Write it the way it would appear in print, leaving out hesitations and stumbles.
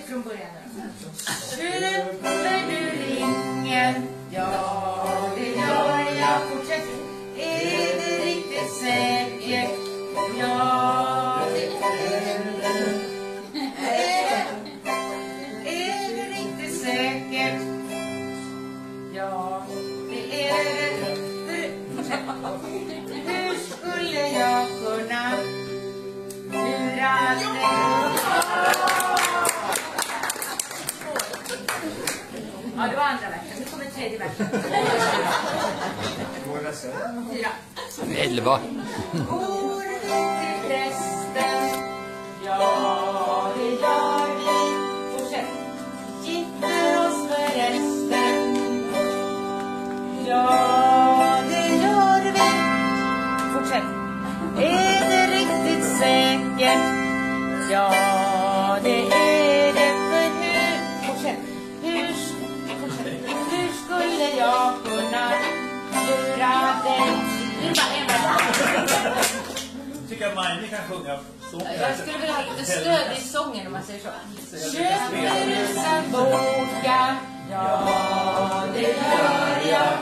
Från början nu. Köper du ringen? Ja, det gör jag. Fortsätt. Är det riktigt säkert? Ja, det är det. Är det riktigt säkert? Ja, det är det. Fortsätt. Hur skulle jag kunna lura dig? Ja, det var andra versen. Nu kommer tredje versen. 4. 11. Går vi till prästen? Ja, det gör vi. Fortsätt. Gifter oss med resten? Ja, det gör vi. Fortsätt. Är det riktigt säkert? Ja, det är det. För hur? Fortsätt. Hur skulle jag kunna lura dig? Det är bara en vers. Tycker att Majni kan sjunga sången. Jag skulle vilja ha lite stöd i sången om man säger så. Köper du en boka? Ja, det gör jag.